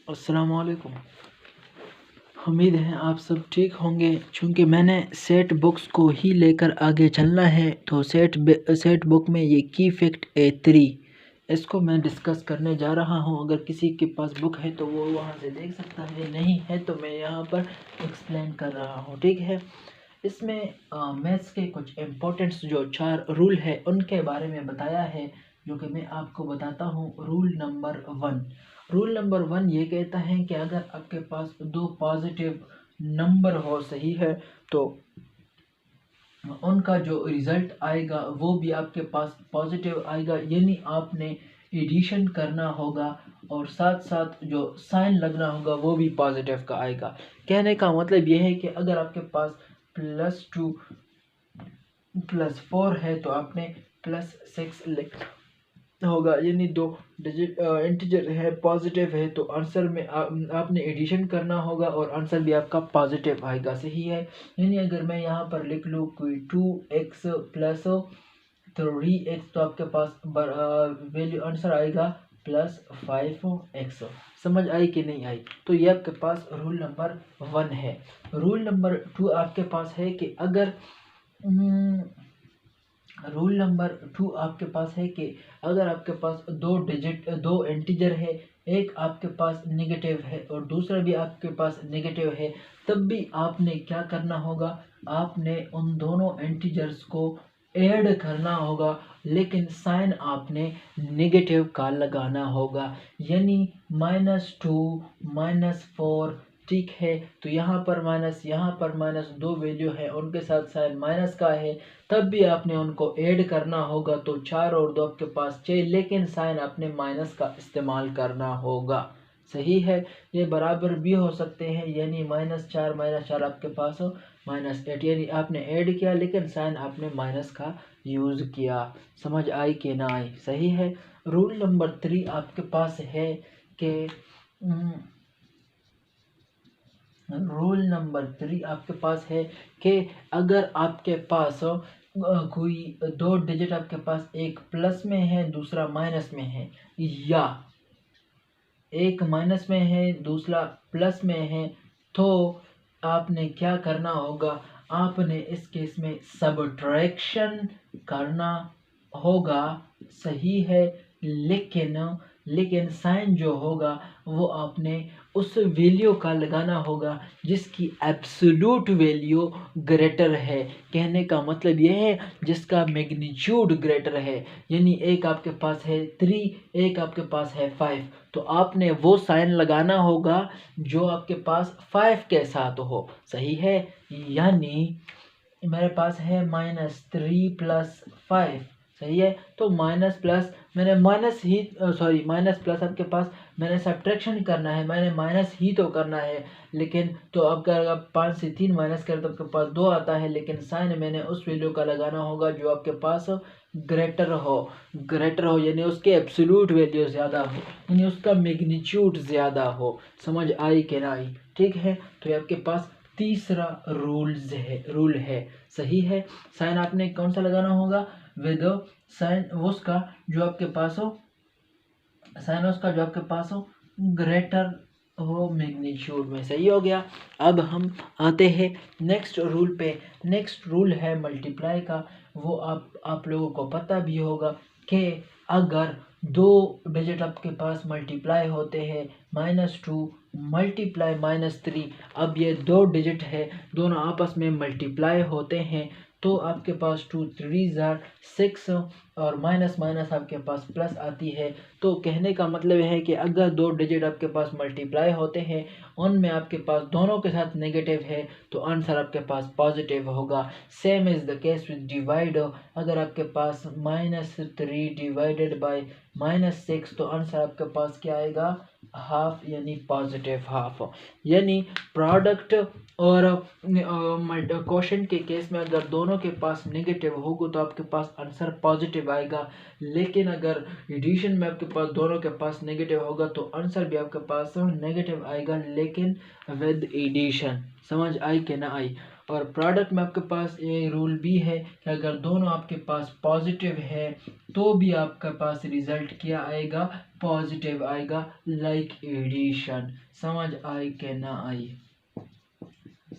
अस्सलाम वालेकुम। उम्मीद है आप सब ठीक होंगे। चूँकि मैंने सेट बुक्स को ही लेकर आगे चलना है, तो सेट बुक में ये की फैक्ट A3 इसको मैं डिस्कस करने जा रहा हूँ। अगर किसी के पास बुक है तो वो वहाँ से देख सकता है, नहीं है तो मैं यहाँ पर एक्सप्लेन कर रहा हूँ, ठीक है। इसमें मैथ्स के कुछ इम्पोर्टेंट्स जो 4 रूल है उनके बारे में बताया है, जो कि मैं आपको बताता हूँ। रूल नंबर 1 ये कहता है कि अगर आपके पास दो पॉजिटिव नंबर हो, सही है, तो उनका जो रिज़ल्ट आएगा वो भी आपके पास पॉजिटिव आएगा। यानी आपने एडिशन करना होगा और साथ साथ जो साइन लगना होगा वो भी पॉजिटिव का आएगा। कहने का मतलब ये है कि अगर आपके पास +2 +4 है तो आपने +6 लिखना होगा। यानी दो डिजिट इंटीजर है, पॉजिटिव है, तो आंसर में आपने एडिशन करना होगा और आंसर भी आपका पॉजिटिव आएगा, सही है। यानी अगर मैं यहाँ पर लिख लूँ कोई 2x + 3x तो आपके पास वैल्यू आंसर आएगा +5x। समझ आई कि नहीं आई? तो ये आपके पास रूल नंबर 1 है। रूल नंबर 2 आपके पास है कि अगर रूल नंबर 2 आपके पास है कि अगर आपके पास दो इंटीजर है, एक आपके पास नेगेटिव है और दूसरा भी आपके पास नेगेटिव है, तब भी आपने क्या करना होगा, आपने उन दोनों इंटीजर्स को ऐड करना होगा, लेकिन साइन आपने नेगेटिव का लगाना होगा। यानी -2 -4, ठीक है। तो यहाँ पर माइनस, यहाँ पर माइनस, दो वैल्यू है, उनके साथ साइन माइनस का है, तब भी आपने उनको ऐड करना होगा। तो 4 और 2 आपके पास 6, लेकिन साइन आपने माइनस का इस्तेमाल करना होगा, सही है। ये बराबर भी हो सकते हैं, यानी -4 आपके पास -8, यानी आपने ऐड किया लेकिन साइन आपने माइनस का यूज़ किया। समझ आई कि ना आई? सही है। रूल नंबर 3 आपके पास है कि रूल नंबर 3 आपके पास है कि अगर आपके पास कोई दो डिजिट आपके पास एक प्लस में है दूसरा माइनस में है, या एक माइनस में है दूसरा प्लस में है, तो आपने क्या करना होगा, आपने इस केस में सब्ट्रैक्शन करना होगा, सही है। लेकिन साइन जो होगा वो आपने उस वैल्यू का लगाना होगा जिसकी एब्सोल्यूट वैल्यू ग्रेटर है। कहने का मतलब ये है जिसका मैग्नीट्यूड ग्रेटर है। यानी एक आपके पास है 3, एक आपके पास है 5, तो आपने वो साइन लगाना होगा जो आपके पास 5 के साथ हो, सही है। यानी मेरे पास है -3 + 5, सही है। तो माइनस प्लस मैंने माइनस ही सॉरी माइनस प्लस आपके पास मैंने सब्ट्रैक्शन करना है, मैंने माइनस ही तो करना है। लेकिन तो अब अगर आप 5 से 3 माइनस करें तो आपके पास 2 आता है, लेकिन साइन मैंने उस वैल्यू का लगाना होगा जो आपके पास ग्रेटर हो, यानी उसके एब्सोल्यूट वैल्यू ज़्यादा हो, यानी उसका मैग्नीट्यूड ज़्यादा हो। समझ आई कि ना आई? ठीक है। तो ये आपके पास तीसरा रूल है, सही है। साइन आपने कौन सा लगाना होगा, विद साइन उसका जो आपके पास हो, साइन उसका जो आपके पास हो ग्रेटर हो मैग्नीट्यूड में, सही हो गया। अब हम आते हैं नेक्स्ट रूल पे। नेक्स्ट रूल है मल्टीप्लाई का। वो आप लोगों को पता भी होगा कि अगर दो डिजिट आपके पास मल्टीप्लाई होते हैं, -2 मल्टीप्लाई -3, अब ये दो डिजिट है, दोनों आपस में मल्टीप्लाई होते हैं, तो आपके पास 2 3 ज़ार 6 और माइनस माइनस आपके पास प्लस आती है। तो कहने का मतलब है कि अगर दो डिजिट आपके पास मल्टीप्लाई होते हैं, उनमें आपके पास दोनों के साथ नेगेटिव है, तो आंसर आपके पास पॉजिटिव होगा। Same is the case with divide. अगर आपके पास -3 डिवाइडेड बाय -6, तो आंसर आपके पास क्या आएगा, हाफ, यानी पॉजिटिव हाफ। यानी प्रोडक्ट और क्वेश्चन के केस में अगर दोनों के पास नेगेटिव होगा तो आपके पास आंसर पॉजिटिव आएगा। लेकिन अगर एडिशन में आपके पास दोनों के पास नेगेटिव होगा तो आंसर भी आपके पास नेगेटिव आएगा, लेकिन विद एडिशन। समझ आई कि ना आई? और प्रोडक्ट में आपके पास ये रूल भी है कि अगर दोनों आपके पास पॉजिटिव है तो भी आपके पास रिजल्ट क्या आएगा, पॉजिटिव आएगा, लाइक एडिशन। समझ आई कि ना आई?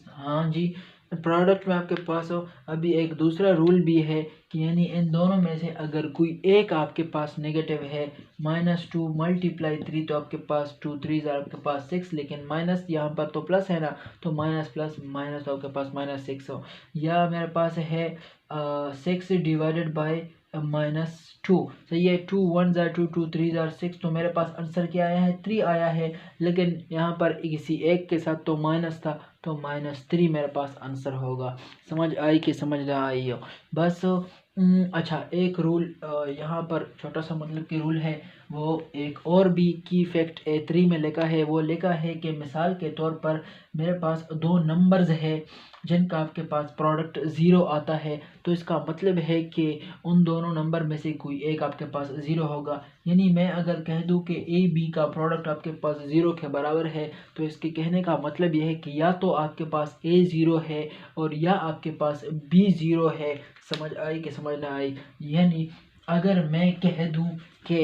हाँ जी। प्रोडक्ट में आपके पास हो अभी एक दूसरा रूल भी है कि यानी इन दोनों में से अगर कोई एक आपके पास नेगेटिव है, -2 मल्टीप्लाई 3, तो आपके पास 2 3 आपके पास 6, लेकिन माइनस यहाँ पर तो प्लस है ना, तो माइनस प्लस माइनस तो आपके पास -6 हो। या मेरे पास है 6 डिवाइडेड बाई -2, सही है। 2 1 2 2 3 6, तो मेरे पास आंसर क्या आया है? 3 आया है, लेकिन यहाँ पर किसी एक के साथ तो माइनस था, तो -3 मेरे पास आंसर होगा। समझ आई कि समझ ना आई हो? बस अच्छा, एक रूल यहाँ पर छोटा सा मतलब कि रूल है, वो एक और भी की फैक्ट A3 में लिखा है। वो लिखा है कि मिसाल के तौर पर मेरे पास दो नंबर्स है जिनका आपके पास प्रोडक्ट 0 आता है, तो इसका मतलब है कि उन दोनों नंबर में से कोई एक आपके पास 0 होगा। यानी मैं अगर कह दूं कि ए बी का प्रोडक्ट आपके पास 0 के बराबर है, तो इसके कहने का मतलब यह है कि या तो आपके पास ए 0 है और या आपके पास बी 0 है। समझ आई कि समझ ना आई? यानी अगर मैं कह दूं कि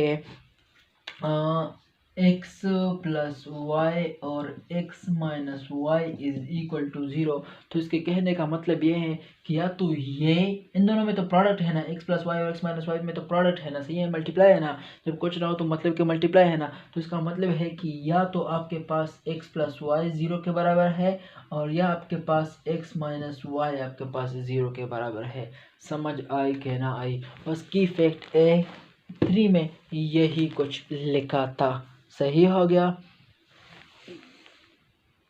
एक्स प्लस वाई और X minus Y is equal to 0, तो इसके कहने का मतलब ये है कि या तो ये, इन दोनों में तो प्रोडक्ट है ना, एक्स प्लस वाई और एक्स माइनस वाई में तो प्रोडक्ट है ना, सही है, मल्टीप्लाई है ना, जब कुछ ना हो तो मतलब कि मल्टीप्लाई है ना, तो इसका मतलब है कि या तो आपके पास एक्स प्लस वाई 0 के बराबर है और या आपके पास एक्स माइनस वाई आपके पास 0 के बराबर है। समझ आई कि ना आई? बस की फैक्ट A3 में यही कुछ लिखा था। सही हो गया?